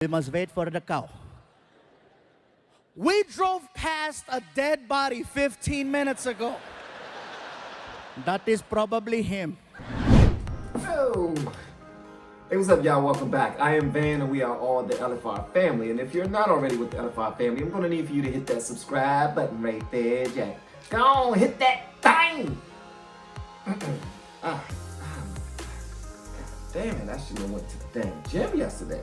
We must wait for the cow. We drove past a dead body 15 minutes ago. That is probably him. Oh. Hey, what's up, y'all? Welcome back. I am Van, and we are all the LFR family. And if you're not already with the LFR family, I'm going to need for you to hit that subscribe button right there, Jack. Go on, hit that thing! Damn it, I shouldn't have went to the damn gym yesterday.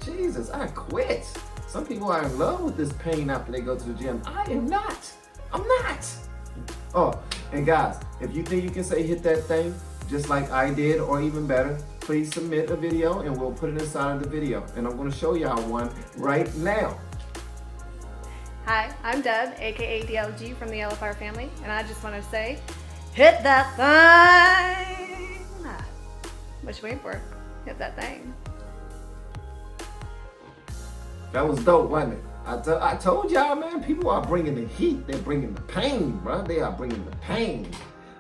Jesus, I quit. Some people are in love with this pain after they go to the gym. I am not. I'm not. Oh, and guys, if you think you can say hit that thing, just like I did, or even better, please submit a video and we'll put it inside of the video. And I'm going to show y'all one right now. Hi, I'm Deb, aka DLG from the LFR family, and I just want to say, hit that thing! What you waiting for? Hit that thing. That was dope, wasn't it? I told y'all, man, people are bringing the heat. They're bringing the pain, bro. They are bringing the pain.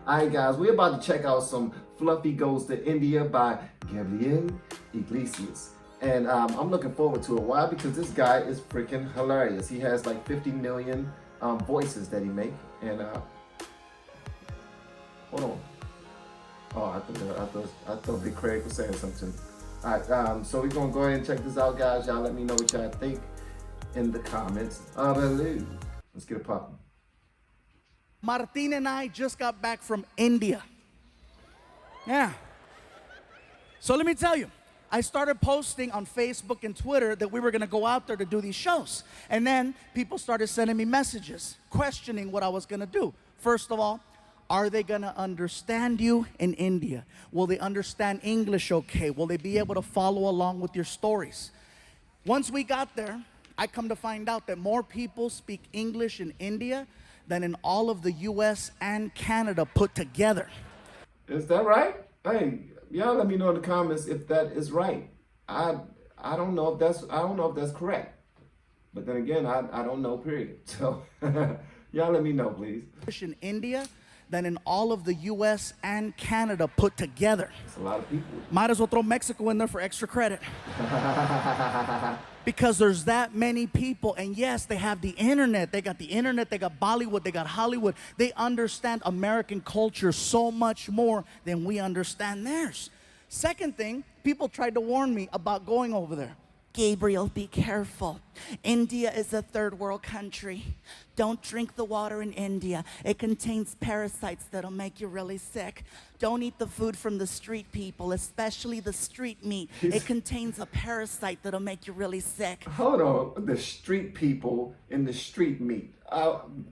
All right, guys, we're about to check out some Fluffy Goes to India by Gabriel Iglesias. And I'm looking forward to it. Why? Because this guy is freaking hilarious. He has like 50 million voices that he make. And hold on. Oh, I thought Big Craig was saying something. All right, so we're gonna go ahead and check this out, guys. Y'all let me know what y'all think in the comments below. Let's get it popping. Martin and I just got back from India. Yeah. So let me tell you, I started posting on Facebook and Twitter that we were gonna go out there to do these shows. And then people started sending me messages, questioning what I was gonna do. First of all, are they gonna understand you in India? Will they understand English okay? Will they be able to follow along with your stories? Once we got there, I come to find out that more people speak English in India than in all of the US and Canada put together. Is that right? Hey, y'all let me know in the comments if that is right. I don't know if that's correct. But then again, I don't know, period. So y'all let me know, please. In India than in all of the US and Canada put together. It's a lot of people. Might as well throw Mexico in there for extra credit. Because there's that many people, and yes, they have the internet. They got the internet, they got Bollywood, they got Hollywood. They understand American culture so much more than we understand theirs. Second thing, people tried to warn me about going over there. Gabriel, be careful. India is a third world country. Don't drink the water in India. It contains parasites that'll make you really sick. Don't eat the food from the street people, especially the street meat. It contains a parasite that'll make you really sick. Hold on, the street people and the street meat.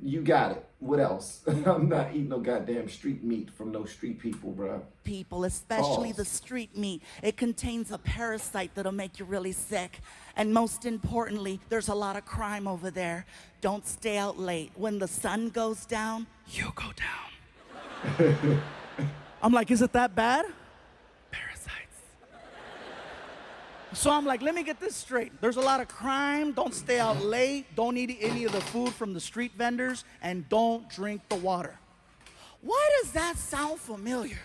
You got it. What else? I'm not eating no goddamn street meat from no street people, bro. People, especially the street meat. It contains a parasite that'll make you really sick. And most importantly, there's a lot of crime over there. Don't stay out late. When the sun goes down, you go down. I'm like, is it that bad? Parasites. So I'm like, let me get this straight. There's a lot of crime. Don't stay out late. Don't eat any of the food from the street vendors. And don't drink the water. Why does that sound familiar?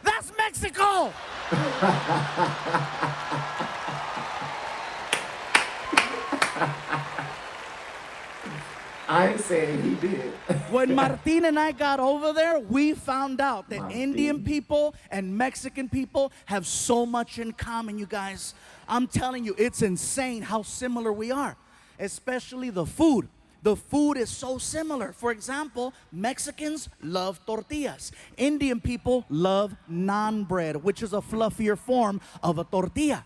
That's Mexico! I ain't saying he did. When Martin and I got over there, we found out that Indian people and Mexican people have so much in common, you guys. I'm telling you, it's insane how similar we are, especially the food. The food is so similar. For example, Mexicans love tortillas. Indian people love naan bread, which is a fluffier form of a tortilla.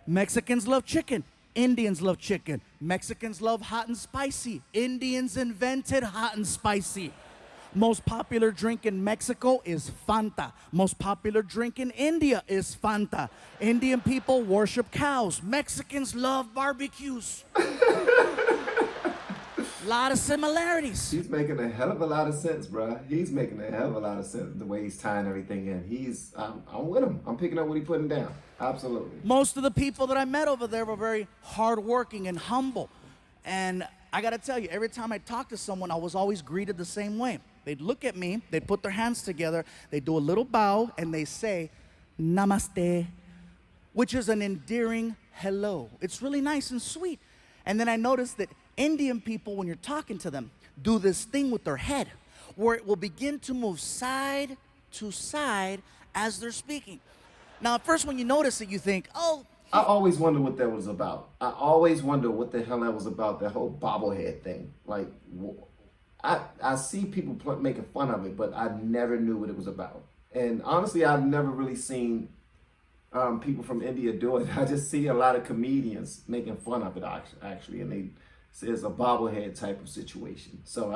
Mexicans love chicken. Indians love chicken. Mexicans love hot and spicy. Indians invented hot and spicy. Most popular drink in Mexico is Fanta. Most popular drink in India is Fanta. Indian people worship cows. Mexicans love barbecues. A lot of similarities. He's making a hell of a lot of sense, bro. He's making a hell of a lot of sense the way he's tying everything in. I'm with him. I'm picking up what he's putting down. Absolutely. Most of the people that I met over there were very hardworking and humble. And I got to tell you, every time I talked to someone, I was always greeted the same way. They'd look at me, they'd put their hands together, they'd do a little bow, and they say, namaste, which is an endearing hello. It's really nice and sweet. And then I noticed that Indian people, when you're talking to them, do this thing with their head where it will begin to move side to side as they're speaking. Now, at first, when you notice it, you think, oh. I always wondered what that was about. I always wondered what the hell that was about, that whole bobblehead thing. Like, I see people making fun of it, but I never knew what it was about. And honestly, I've never really seen people from India do it. I just see a lot of comedians making fun of it, actually, and they say it's a bobblehead type of situation. So,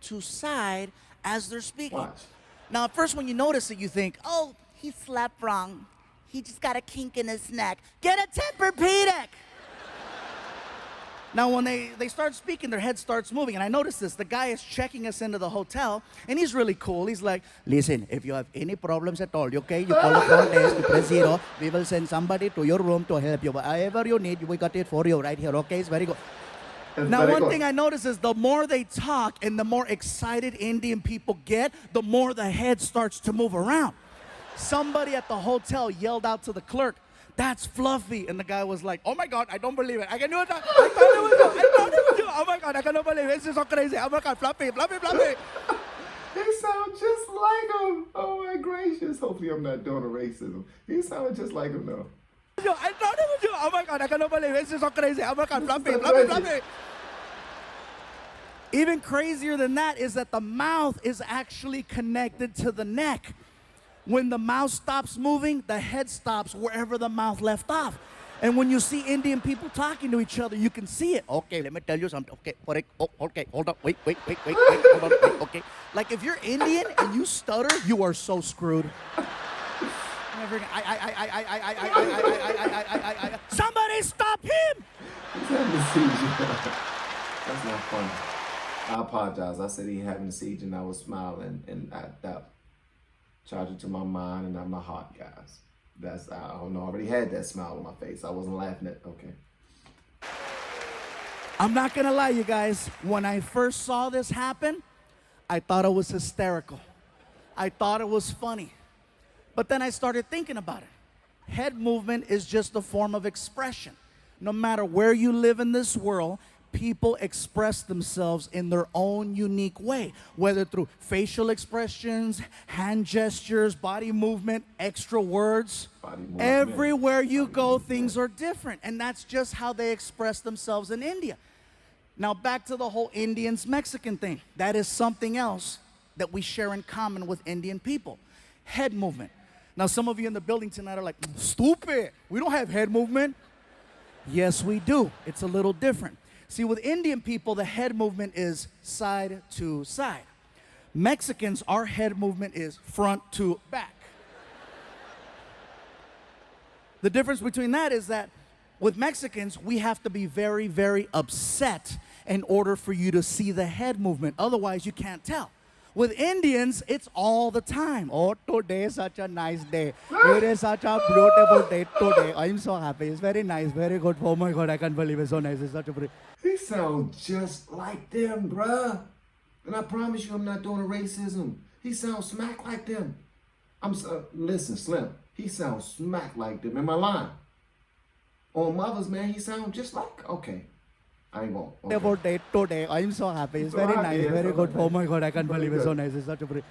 to side as they're speaking. Watch. Now, at first, when you notice it, you think, oh, he slept wrong. He just got a kink in his neck. Get a Tempur-Pedic! Now, when they start speaking, their head starts moving. And I noticed this. The guy is checking us into the hotel, and he's really cool. He's like, listen, if you have any problems at all, okay, you call the front desk, you press 0. We will send somebody to your room to help you. Whatever you need, we got it for you right here, okay? It's very good. Now, one thing I notice is the more they talk and the more excited Indian people get, the more the head starts to move around. Somebody at the hotel yelled out to the clerk, that's Fluffy. And the guy was like, oh my God, I don't believe it. I can do it. I thought it was you. I thought it was you. Oh my God, I cannot believe it. This is so crazy. Oh my God, Fluffy, Fluffy, Fluffy. He sounds just like him. Oh my gracious. Hopefully I'm not doing a racism. He sounded just like him though. I thought it was you. Oh my God, I cannot believe it. This is so crazy. Oh my God, Fluffy, Fluffy, Fluffy. Even crazier than that is that the mouth is actually connected to the neck. When the mouth stops moving, the head stops wherever the mouth left off. And when you see Indian people talking to each other, you can see it. Okay, let me tell you something. Okay, okay, hold on. Wait, hold on, wait, okay. Like if you're Indian and you stutter, you are so screwed. Somebody stop him! He's having a seizure. That's not funny. I apologize. I said he having a seizure and I was smiling and that charged it to my mind and not my heart, guys. I don't know, I already had that smile on my face. I wasn't laughing at, okay. I'm not gonna lie, you guys. When I first saw this happen, I thought it was hysterical. I thought it was funny. But then I started thinking about it. Head movement is just a form of expression. No matter where you live in this world, people express themselves in their own unique way, whether through facial expressions, hand gestures, body movement, extra words. Everywhere you go, things are different, and that's just how they express themselves in India. Now, back to the whole Indians-Mexican thing. That is something else that we share in common with Indian people. Head movement. Now, some of you in the building tonight are like, stupid, we don't have head movement. Yes, we do. It's a little different. See, with Indian people, the head movement is side to side. Mexicans, our head movement is front to back. The difference between that is that with Mexicans, we have to be very, very upset in order for you to see the head movement. Otherwise, you can't tell. With Indians, it's all the time. Oh, today is such a nice day. It is such a beautiful day today. I'm so happy. It's very nice, very good. Oh my God, I can't believe it's so nice. It's such a pretty. He sounds just like them, bruh. And I promise you I'm not doing a racism. He sounds smack like them. Listen, Slim. He sounds smack like them. Am I lying? On Mothers, man, he sounds just like, okay. I ain't won't. Okay. About day today. I'm so happy. It's very nice, very good. Oh my God, I can't believe it's so nice. It's such a pretty.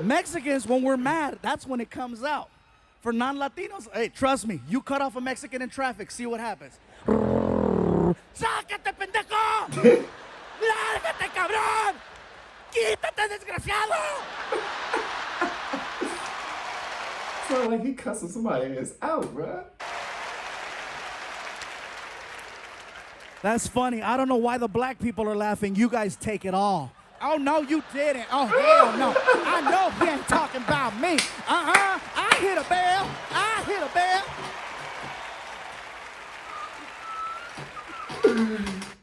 Mexicans, when we're mad, that's when it comes out. For non-Latinos, hey, trust me, you cut off a Mexican in traffic, see what happens. ¡Sácate, pendejo! ¡Lárgate, cabrón! ¡Quítate, desgraciado! Sound like he cussing somebody ass out, bruh. That's funny. I don't know why the black people are laughing. You guys take it all. Oh, no, you didn't. Oh, hell no. I know he ain't talking about me. I hit a bell. I hit a bell.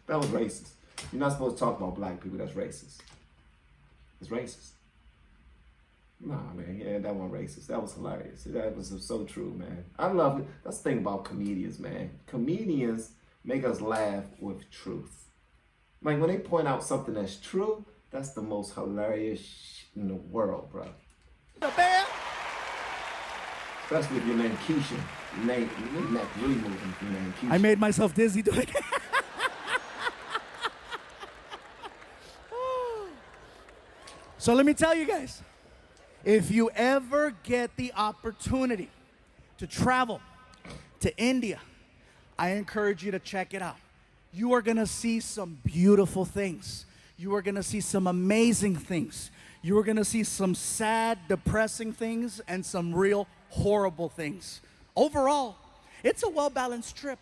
That was racist. You're not supposed to talk about black people. That's racist. It's racist. Nah, man. Yeah, that wasn't racist. That was hilarious. That was so true, man. I love it. That's the thing about comedians, man. Comedians make us laugh with truth. Like when they point out something that's true, that's the most hilarious shit in the world, bro. The bell. Especially if your name Keisha. Your neck really moving if your name Keisha. I made myself dizzy doing it. So let me tell you guys, if you ever get the opportunity to travel to India, I encourage you to check it out. You are gonna see some beautiful things. You are gonna see some amazing things. You are gonna see some sad, depressing things and some real horrible things. Overall, it's a well-balanced trip.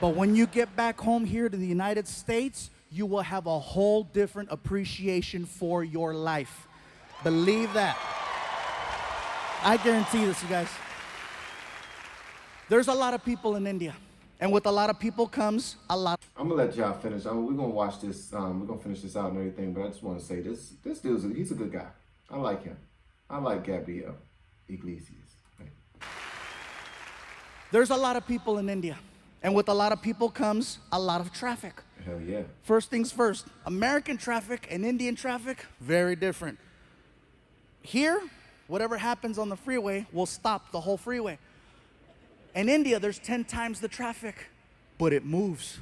But when you get back home here to the United States, you will have a whole different appreciation for your life. Believe that. I guarantee this, you guys. There's a lot of people in India. And with a lot of people comes a lot. I'm gonna let y'all finish. We're gonna watch this. We're gonna finish this out and everything. But I just want to say this dude's he's a good guy. I like him. I like Gabriel Iglesias. There's a lot of people in India. And with a lot of people comes a lot of traffic. Hell yeah. First things first, American traffic and Indian traffic, very different. Here, whatever happens on the freeway will stop the whole freeway. In India, there's 10 times the traffic, but it moves.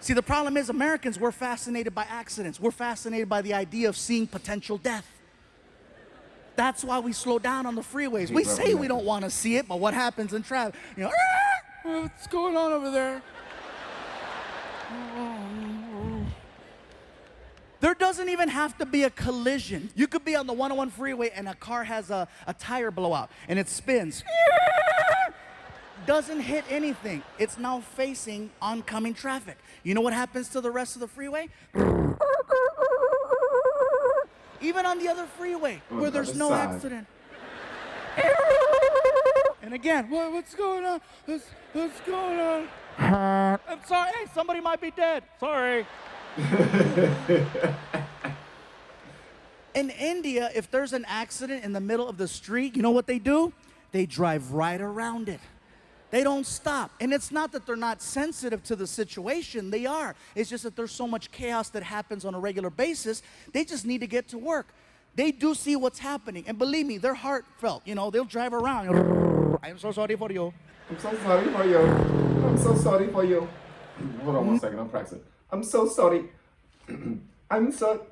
See, the problem is Americans, we're fascinated by accidents. We're fascinated by the idea of seeing potential death. That's why we slow down on the freeways. We say we don't want to see it, but what happens in traffic? You know, what's going on over there? There doesn't even have to be a collision. You could be on the 101 freeway and a car has a tire blowout and it spins. Doesn't hit anything. It's now facing oncoming traffic. You know what happens to the rest of the freeway? Even on the other freeway where there's no accident. And again, what's going on? What's going on? I'm sorry, hey, somebody might be dead. Sorry. In India, if there's an accident in the middle of the street, you know what they do? They drive right around it. They don't stop. And it's not that they're not sensitive to the situation. They are. It's just that there's so much chaos that happens on a regular basis. They just need to get to work. They do see what's happening. And believe me, they're heartfelt. You know, they'll drive around. I'm so sorry for you. I'm so sorry for you. I'm so sorry for you. Hold on one second. I'm practicing. I'm so sorry. I'm so...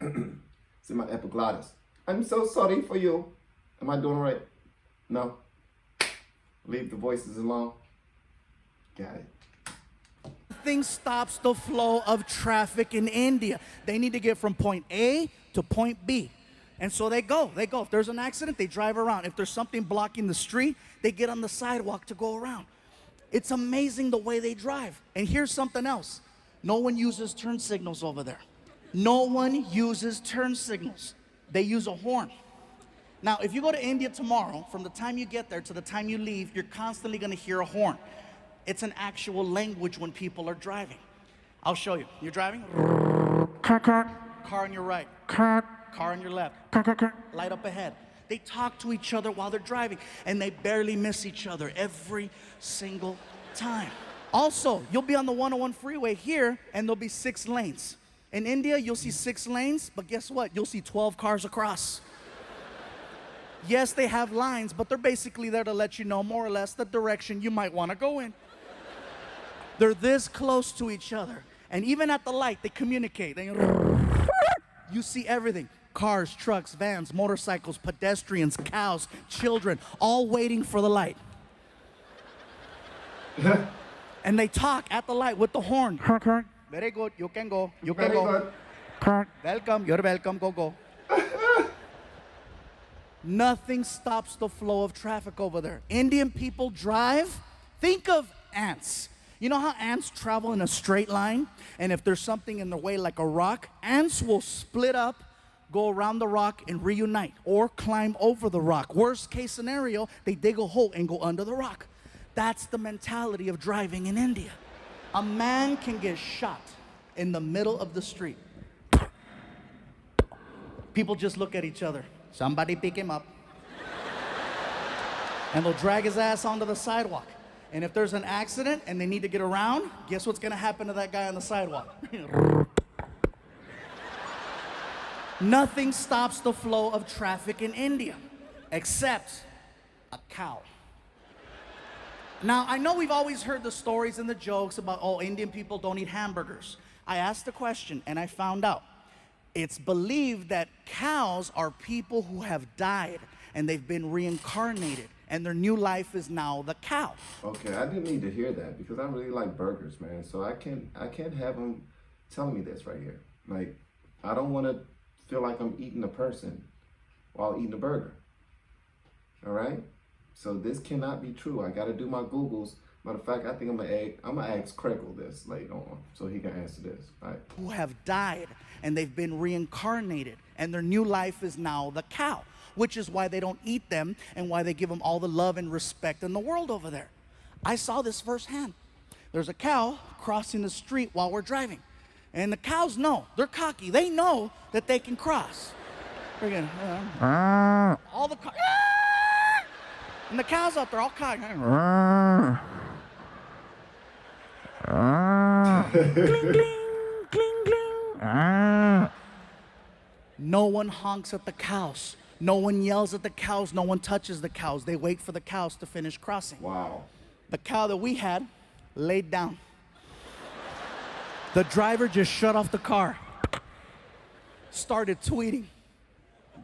It's in my epiglottis. I'm so sorry for you. Am I doing right? No? Leave the voices alone. Got it. Nothing stops the flow of traffic in India. They need to get from point A to point B. And so they go. If there's an accident, they drive around. If there's something blocking the street, they get on the sidewalk to go around. It's amazing the way they drive. And here's something else. No one uses turn signals over there. No one uses turn signals. They use a horn. Now, if you go to India tomorrow, from the time you get there to the time you leave, you're constantly going to hear a horn. It's an actual language when people are driving. I'll show you. You're driving? Car on your right. Car on your left. Light up ahead. They talk to each other while they're driving, and they barely miss each other every single time. Also, you'll be on the 101 freeway here, and there'll be 6 lanes. In India, you'll see 6 lanes, but guess what? You'll see 12 cars across. Yes, they have lines, but they're basically there to let you know more or less the direction you might want to go in. They're this close to each other. And even at the light, they communicate. You see everything. Cars, trucks, vans, motorcycles, pedestrians, cows, children, all waiting for the light. And they talk at the light with the horn. Very good, you can go, you can go. Welcome, you're welcome, go. Nothing stops the flow of traffic over there. Indian people drive. Think of ants. You know how ants travel in a straight line? And if there's something in the way like a rock, ants will split up, go around the rock and reunite, or climb over the rock. Worst case scenario, they dig a hole and go under the rock. That's the mentality of driving in India. A man can get shot in the middle of the street. People just look at each other. Somebody pick him up. And they'll drag his ass onto the sidewalk. And if there's an accident and they need to get around, guess what's gonna happen to that guy on the sidewalk? Nothing stops the flow of traffic in India except a cow. Now, I know we've always heard the stories and the jokes about, oh, Indian people don't eat hamburgers. I asked the question and I found out. It's believed that cows are people who have died and they've been reincarnated and their new life is now the cow. Okay, I didn't need to hear that because I really like burgers, man. So I can't have them telling me this right here. Like, I don't want to feel like I'm eating a person while eating a burger. All right? So this cannot be true. I got to do my Googles. Matter of fact, I think I'm gonna ask Krekel this later on so he can answer this. All right? Who have died and they've been reincarnated and their new life is now the cow, which is why they don't eat them and why they give them all the love and respect in the world over there. I saw this firsthand. There's a cow crossing the street while we're driving. And the cows know, they're cocky. They know that they can cross. Freaking, all the cows, and the cows out there all cocky. Gling, gling, gling, gling. No one honks at the cows. No one yells at the cows. No one touches the cows. They wait for the cows to finish crossing. Wow. The cow that we had laid down. The driver just shut off the car, started tweeting,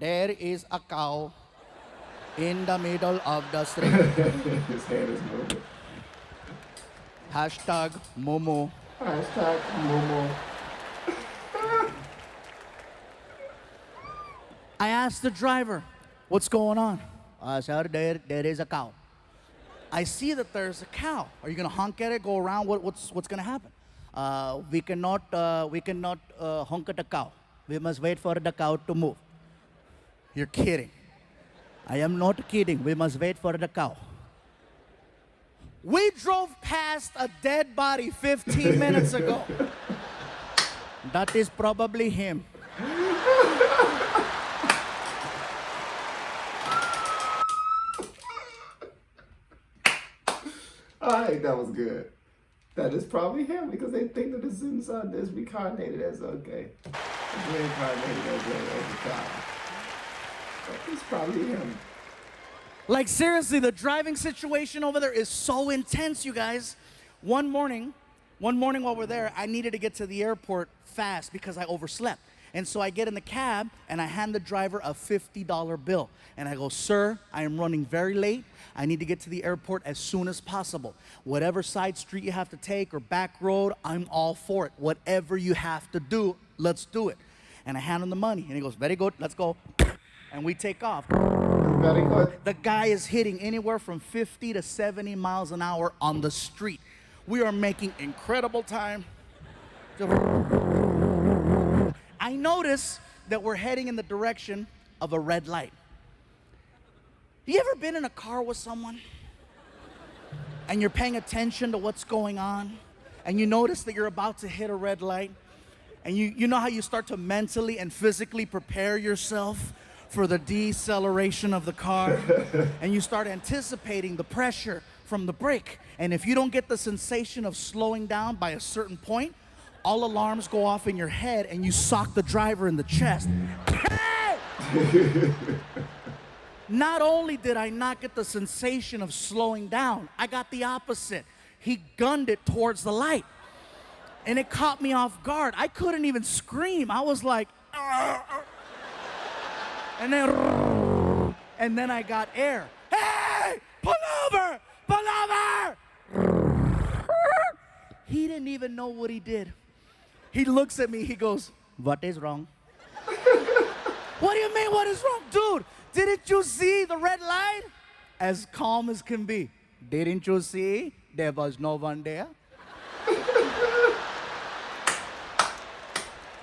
"There is a cow in the middle of the street." His head is moving. Hashtag Momo. Hashtag Momo. I asked the driver, "What's going on?" "Sir, there is a cow." "I see that there's a cow. Are you gonna honk at it, go around? What's gonna happen?" We cannot honk at the cow. We must wait for the cow to move." "You're kidding." "I am not kidding. We must wait for the cow." We drove past a dead body 15 minutes ago. That is probably him. I think that was good. That is probably him because they think that the son is reincarnated as okay. Reincarnated as a cow. It's probably him. Like seriously, the driving situation over there is so intense, you guys. One morning while we're there, I needed to get to the airport fast because I overslept. And so I get in the cab and I hand the driver a $50 bill. And I go, "Sir, I am running very late. I need to get to the airport as soon as possible. Whatever side street you have to take or back road, I'm all for it. Whatever you have to do, let's do it." And I hand him the money and he goes, "Very good, let's go." And we take off. Very good. The guy is hitting anywhere from 50 to 70 miles an hour on the street. We are making incredible time. I notice that we're heading in the direction of a red light. You ever been in a car with someone and you're paying attention to what's going on and you notice that you're about to hit a red light and you know how you start to mentally and physically prepare yourself for the deceleration of the car and you start anticipating the pressure from the brake, and if you don't get the sensation of slowing down by a certain point, all alarms go off in your head and you sock the driver in the chest. Hey! Not only did I not get the sensation of slowing down, I got the opposite. He gunned it towards the light and it caught me off guard. I couldn't even scream. I was like, and then I got air. "Hey, pull over, pull over!" He didn't even know what he did. He looks at me, he goes, "What is wrong?" "What do you mean, what is wrong?" "Dude, didn't you see the red light?" As calm as can be. "Didn't you see there was no one there?"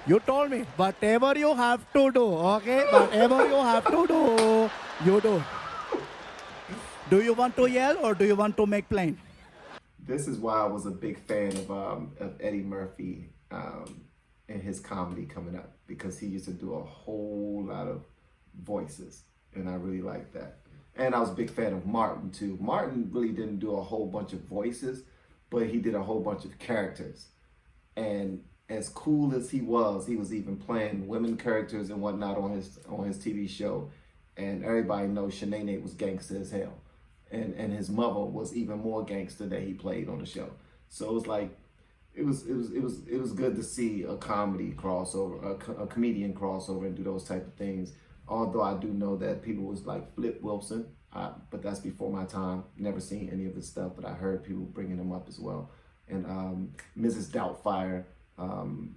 "You told me, whatever you have to do, okay? Whatever you have to do, you do. Do you want to yell or do you want to make plain?" This is why I was a big fan of Eddie Murphy and his comedy coming up, because he used to do a whole lot of voices, and I really liked that. And I was a big fan of Martin too. Martin really didn't do a whole bunch of voices, but he did a whole bunch of characters. And as cool as he was even playing women characters and whatnot on his TV show, and everybody knows Shanae was gangster as hell, and his mother was even more gangster that he played on the show. So it was like, it was good to see a comedy crossover, a comedian crossover, and do those type of things. Although I do know that people was like Flip Wilson, but that's before my time. Never seen any of his stuff, but I heard people bringing him up as well. And Mrs. Doubtfire, and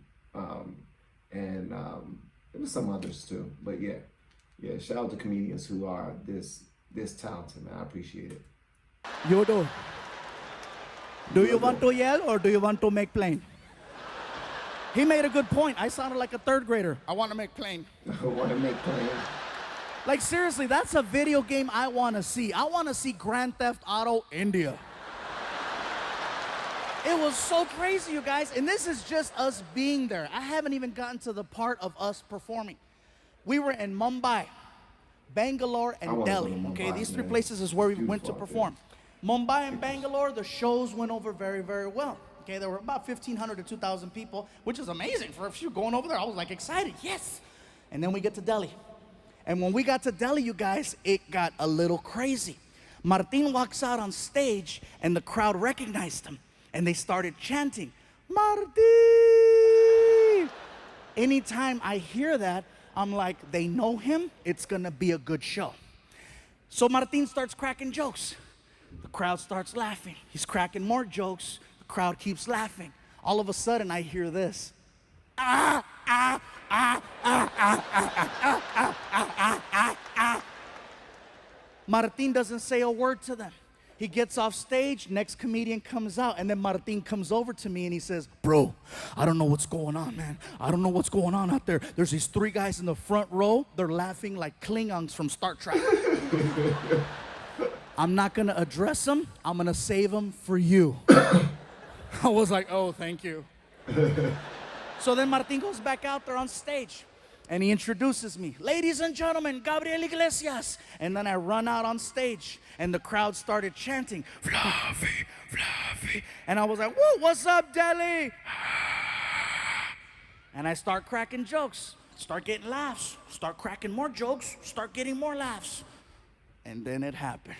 there was some others too. But yeah, shout out to comedians who are this talented, man. I appreciate it. You do. Do you want to yell or do you want to make plain? He made a good point. I sounded like a third grader. I want to make plain. I want to make plain. Like seriously, that's a video game I want to see. I want to see Grand Theft Auto India. It was so crazy, you guys. And this is just us being there. I haven't even gotten to the part of us performing. We were in Mumbai, Bangalore, and Delhi. Okay, these three places is where we went to perform. Mumbai and Bangalore, the shows went over very, very well. Okay, there were about 1,500 to 2,000 people, which is amazing. For if you're going over there, I was like excited, yes. And then we get to Delhi. And when we got to Delhi, you guys, it got a little crazy. Martin walks out on stage, and the crowd recognized him. And they started chanting, Martin! Anytime I hear that, I'm like, they know him, it's gonna be a good show. So Martin starts cracking jokes. The crowd starts laughing. He's cracking more jokes. The crowd keeps laughing. All of a sudden, I hear this. Martin doesn't say a word to them. He gets off stage, next comedian comes out, and then Martin comes over to me and he says, bro, I don't know what's going on, man. I don't know what's going on out there. There's these three guys in the front row. They're laughing like Klingons from Star Trek. I'm not gonna address them. I'm gonna save them for you. I was like, oh, thank you. So then Martin goes back out there on stage. And he introduces me, ladies and gentlemen, Gabriel Iglesias. And then I run out on stage, and the crowd started chanting, Fluffy, Fluffy. And I was like, whoa, what's up, Delhi? And I start cracking jokes, start getting laughs, start cracking more jokes, start getting more laughs. And then it happened.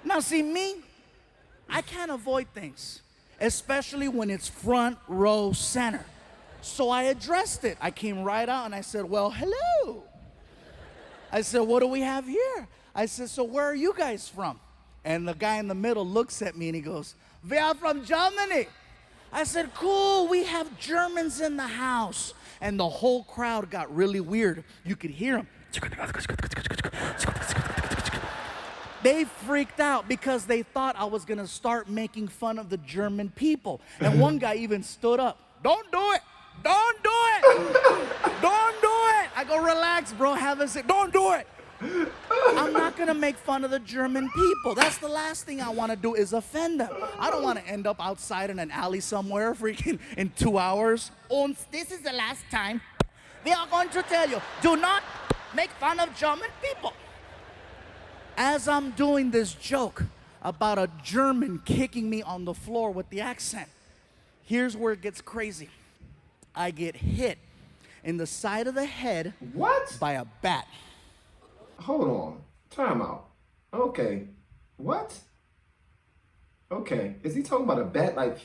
Now, see me, I can't avoid things, especially when it's front row center. So I addressed it. I came right out and I said, well, hello. I said, what do we have here? I said, so where are you guys from? And the guy in the middle looks at me and he goes, we are from Germany. I said, cool, we have Germans in the house. And the whole crowd got really weird. You could hear them. They freaked out because they thought I was gonna start making fun of the German people. And one guy even stood up. Don't do it. Don't do it. Don't do it. I go, relax, bro. Have a seat. Don't do it. I'm not gonna make fun of the German people. That's the last thing I wanna do is offend them. I don't wanna end up outside in an alley somewhere freaking in 2 hours. And this is the last time we are going to tell you, do not make fun of German people. As I'm doing this joke about a German kicking me on the floor with the accent, here's where it gets crazy. I get hit in the side of the head by a bat. Hold on. Time out. Okay. What? Okay. Is he talking about a bat like,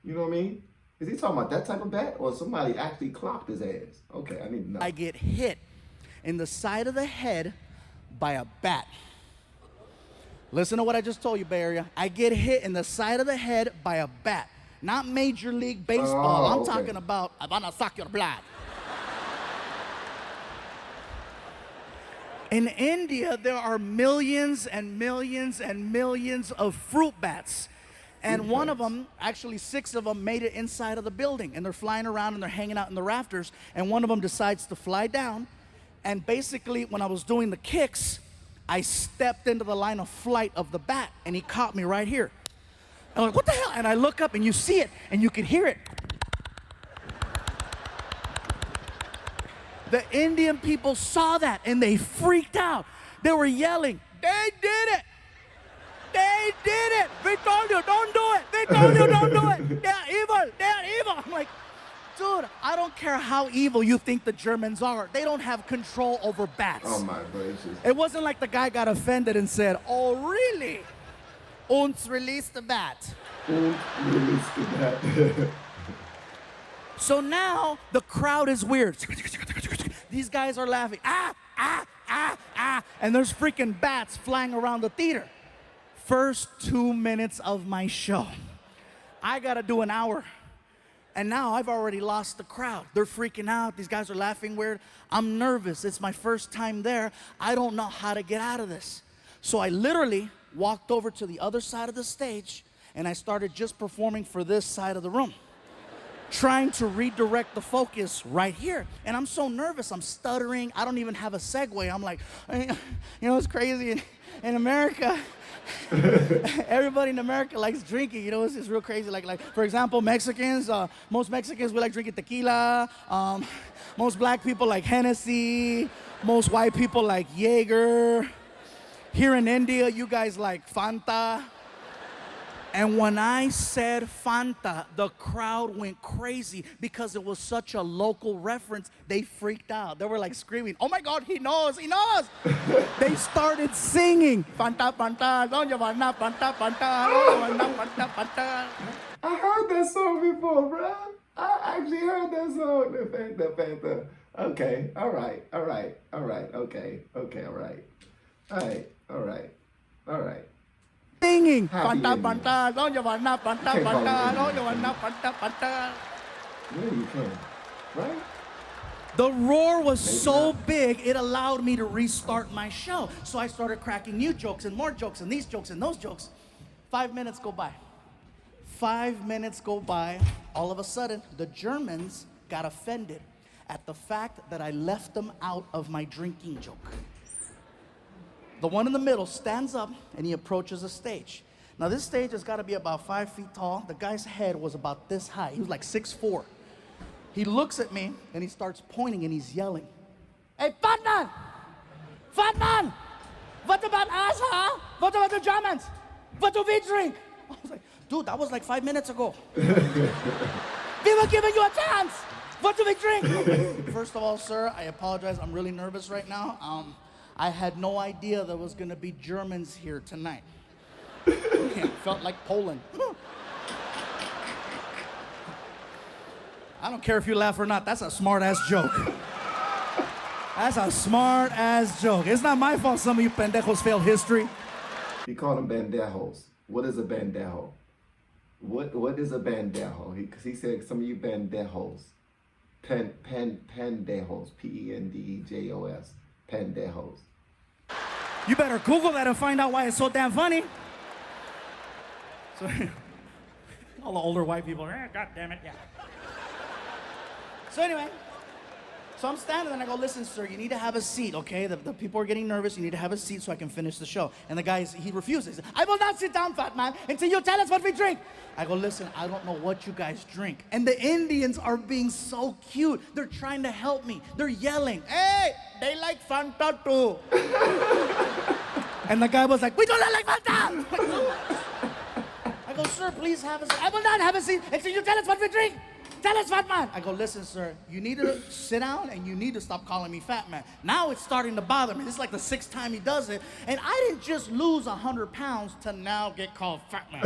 you know what I mean? Is he talking about that type of bat or somebody actually clocked his ass? Okay, I need to know. I get hit in the side of the head by a bat. Listen to what I just told you, Bay Area. I get hit in the side of the head by a bat. Not Major League Baseball. I'm talking about, I'm gonna suck your blood. In India, there are millions and millions and millions of fruit bats. And one of them, actually 6 of them, made it inside of the building. And they're flying around and they're hanging out in the rafters. And one of them decides to fly down. And basically, when I was doing the kicks, I stepped into the line of flight of the bat. And he caught me right here. I'm like, what the hell? And I look up and you see it and you can hear it. The Indian people saw that and they freaked out. They were yelling, they did it. They did it. We told you, don't do it. We told you, don't do it. They're evil. They're evil. I'm like, dude, I don't care how evil you think the Germans are. They don't have control over bats. Oh my gracious. It wasn't like the guy got offended and said, oh, really? Uns release the bat. Release the bat. So now the crowd is weird. These guys are laughing. Ah, ah, ah, ah. And there's freaking bats flying around the theater. First 2 minutes of my show. I gotta do an hour. And now I've already lost the crowd. They're freaking out. These guys are laughing weird. I'm nervous. It's my first time there. I don't know how to get out of this. So I literally walked over to the other side of the stage and I started just performing for this side of the room, trying to redirect the focus right here. And I'm so nervous, I'm stuttering. I don't even have a segue. I'm like, you know, it's crazy in America. Everybody in America likes drinking, you know, it's real crazy. Like for example, Mexicans, most Mexicans, we like drinking tequila. Most black people like Hennessy. Most white people like Jaeger. Here in India, you guys like Fanta. And when I said Fanta, the crowd went crazy because it was such a local reference. They freaked out. They were like screaming, oh my God, he knows, he knows. They started singing, Fanta, Fanta, don't you want Fanta, Fanta, don't you want Fanta, Fanta. I heard that song before, bro. I actually heard that song, the Fanta. Okay, all right, okay, all right. All right. Singing, Happy Fanta, Indians. Fanta, don't you want Fanta, Can't call Fanta, it don't you want Indians. Fanta, Fanta. Yeah, you can, right? The roar was so big, it allowed me to restart my show. So I started cracking new jokes and more jokes and these jokes and those jokes. 5 minutes go by. 5 minutes go by. All of a sudden, the Germans got offended at the fact that I left them out of my drinking joke. The one in the middle stands up and he approaches the stage. Now this stage has got to be about 5 feet tall. The guy's head was about this high. He was like 6'4". He looks at me and he starts pointing and he's yelling, hey, fat man! Fat man! What about us, huh? What about the Germans? What do we drink? I was like, dude, that was like 5 minutes ago. We were giving you a chance. What do we drink? First of all, sir, I apologize. I'm really nervous right now. I had no idea there was gonna be Germans here tonight. It felt like Poland. I don't care if you laugh or not, that's a smart-ass joke. That's a smart-ass joke. It's not my fault some of you pendejos failed history. He called them bandejos. What is a bandejo? What is a bandejo? Because he said some of you bandejos. Pendejos. Pendejos. Pendejos. You better Google that and find out why it's so damn funny. So, all the older white people are, God damn it, yeah. So anyway, so I'm standing there and I go, listen, sir, you need to have a seat, okay? The people are getting nervous. You need to have a seat so I can finish the show. And the guy, he refuses. I will not sit down, fat man, until you tell us what we drink. I go, listen, I don't know what you guys drink. And the Indians are being so cute. They're trying to help me. They're yelling, hey, they like Fanta too. And the guy was like, we do not like Fanta. I go, sir, please have a seat. I will not have a seat until you tell us what we drink. Tell us, fat man. I go, listen, sir, you need to sit down and you need to stop calling me fat man. Now it's starting to bother me. This is like the 6th time he does it. And I didn't just lose 100 pounds to now get called fat man.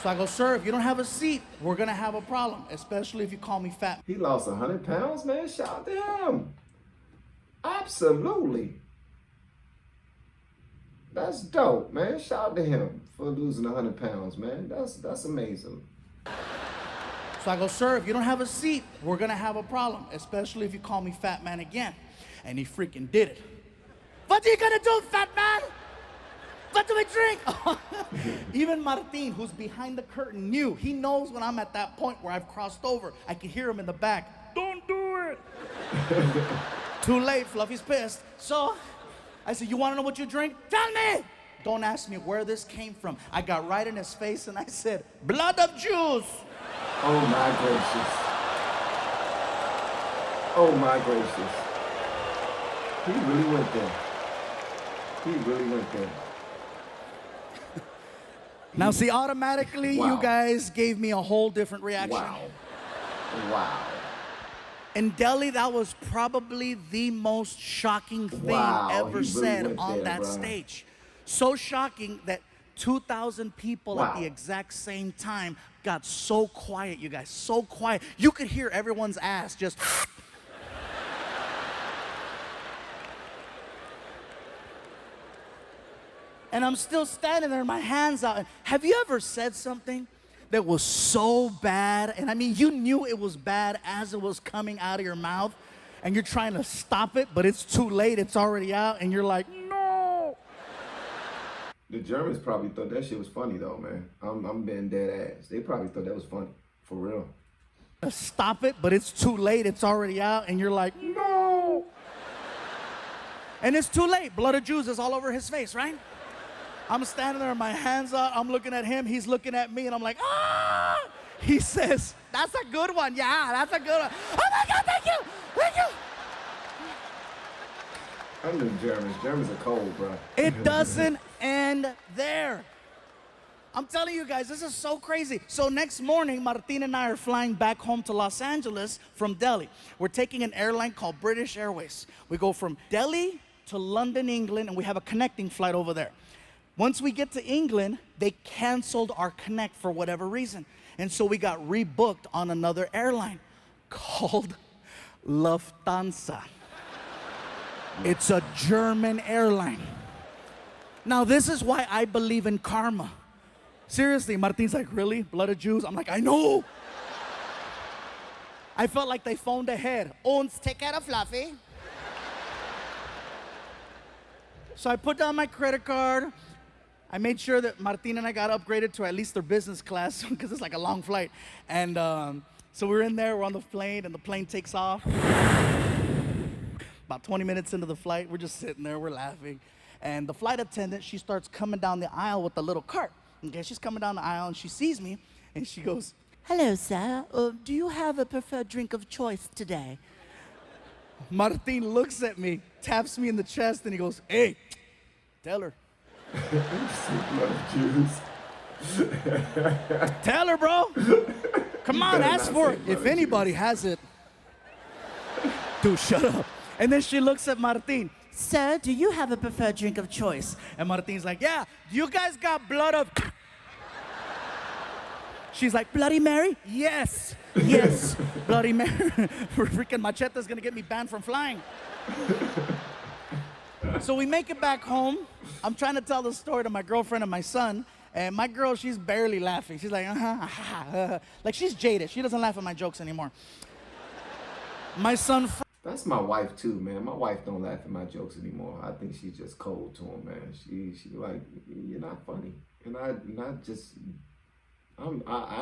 So I go, sir, if you don't have a seat, we're going to have a problem, especially if you call me fat. He lost 100 pounds, man. Shout out to him. Absolutely. That's dope, man. Shout out to him for losing 100 pounds, man. That's amazing. So I go, sir, if you don't have a seat, we're going to have a problem, especially if you call me fat man again. And he freaking did it. What are you going to do, fat man? What do we drink? Even Martin, who's behind the curtain, knew. He knows when I'm at that point where I've crossed over. I can hear him in the back. Don't do it. Too late, Fluffy's pissed. So I said, you want to know what you drink? Tell me. Don't ask me where this came from. I got right in his face and I said, blood of Jews. Oh my gracious. Oh my gracious. He really went there. He really went there. Now, see, automatically, Wow. you guys gave me a whole different reaction. Wow. Wow. In Delhi, that was probably the most shocking thing Wow, he ever really said went on there, that bruh. stage. So shocking that 2,000 people at Wow. the exact same time got so quiet, you guys, so quiet. You could hear everyone's ass just. And I'm still standing there, my hands out. Have you ever said something that was so bad? And I mean, you knew it was bad as it was coming out of your mouth, and you're trying to stop it, but it's too late, it's already out, and you're like, no. The Germans probably thought that shit was funny though, man. I'm being dead ass. They probably thought that was funny. For real. Stop it, but it's too late, it's already out, and you're like, no. And it's too late. Blood of Jews is all over his face, right? I'm standing there, my hands out, I'm looking at him, he's looking at me, and I'm like, ah! He says, that's a good one, yeah, that's a good one. Oh my God, thank you, thank you. I knew Germans. Germans are cold, bro. It doesn't end there. I'm telling you guys, this is so crazy. So next morning, Martin and I are flying back home to Los Angeles from Delhi. We're taking an airline called British Airways. We go from Delhi to London, England, and we have a connecting flight over there. Once we get to England, they canceled our connect for whatever reason. And so we got rebooked on another airline called Lufthansa. It's a German airline. Now, this is why I believe in karma. Seriously, Martin's like, really? Blood of Jews? I'm like, I know. I felt like they phoned ahead. Ons, take care of Fluffy. So I put down my credit card. I made sure that Martin and I got upgraded to at least their business class because it's like a long flight. And so we're in there, we're on the plane, and the plane takes off. About 20 minutes into the flight, we're just sitting there, we're laughing. And the flight attendant, she starts coming down the aisle with a little cart. Okay, she's coming down the aisle and she sees me and she goes, hello, sir. Do you have a preferred drink of choice today? Martin looks at me, taps me in the chest, and he goes, hey, tell her. Blood of Jews. Tell her, bro. Come on, better ask not for say it. blood If of anybody has it. Dude, shut up. And then she looks at Martin. Sir, do you have a preferred drink of choice? And Martin's like, yeah, you guys got blood of... She's like, Bloody Mary? Yes, yes, Bloody Mary. Freaking Machete's gonna get me banned from flying. So we make it back home. I'm trying to tell the story to my girlfriend and my son. And my girl, she's barely laughing. She's like, like she's jaded. She doesn't laugh at my jokes anymore. My son... That's my wife too, man. My wife don't laugh at my jokes anymore. I think she's just cold to him, man. She like, you're not funny. And I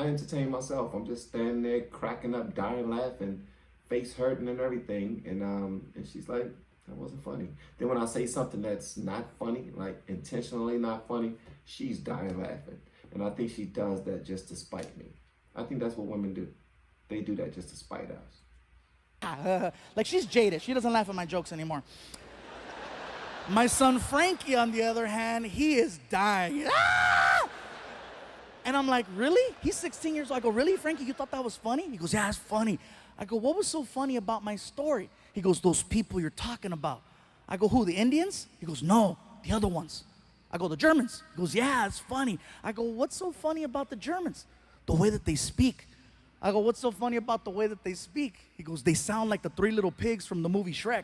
entertain myself. I'm just standing there cracking up, dying laughing, face hurting and everything. And she's like, that wasn't funny. Then when I say something that's not funny, like intentionally not funny, she's dying laughing. And I think she does that just to spite me. I think that's what women do. They do that just to spite us. Like she's jaded. She doesn't laugh at my jokes anymore. My son Frankie, on the other hand, he is dying. Ah! And I'm like, really? He's 16 years old. I go, really, Frankie? You thought that was funny? He goes, yeah, it's funny. I go, what was so funny about my story? He goes, those people you're talking about. I go, who, the Indians? He goes, no, the other ones. I go, the Germans. He goes, yeah, it's funny. I go, what's so funny about the Germans? The way that they speak. I go, what's so funny about the way that they speak? He goes, they sound like the three little pigs from the movie Shrek.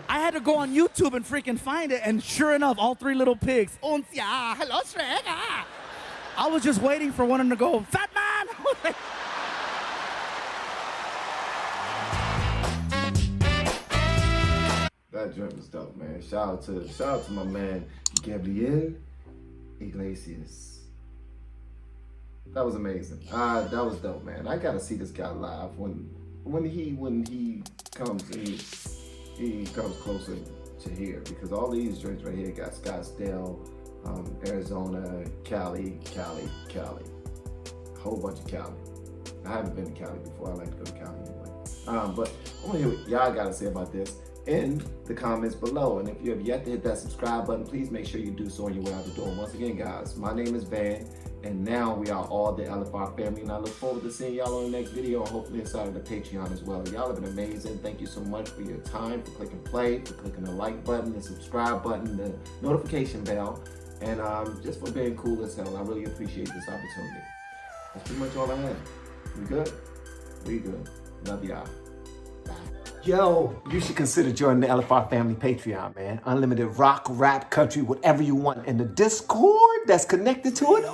I had to go on YouTube and freaking find it, and sure enough, all three little pigs. Und ja, hello Shrek. Ah. I was just waiting for one of them to go, fat man. That joint was dope, man. Shout out to my man Gabriel Iglesias. That was amazing. That was dope, man. I gotta see this guy live when he comes he comes closer to here, because all these joints right here got Scottsdale, Arizona, Cali, a whole bunch of Cali. I haven't been to Cali before. I like to go to Cali anyway. But I want to hear what y'all gotta say about this. in the comments below. And if you have yet to hit that subscribe button, please make sure you do so on your way out the door. Once again, guys, my name is Van, and now we are all the LFR family, and I look forward to seeing y'all on the next video, and hopefully inside of the Patreon as well. Y'all have been amazing. Thank you so much for your time, for clicking play, for clicking the like button, the subscribe button, the notification bell, and just for being cool as hell. I really appreciate this opportunity. That's pretty much all I had. We good? We good. Love y'all. Yo, you should consider joining the LFR Family Patreon, man. Unlimited rock, rap, country, whatever you want. And the Discord that's connected to it.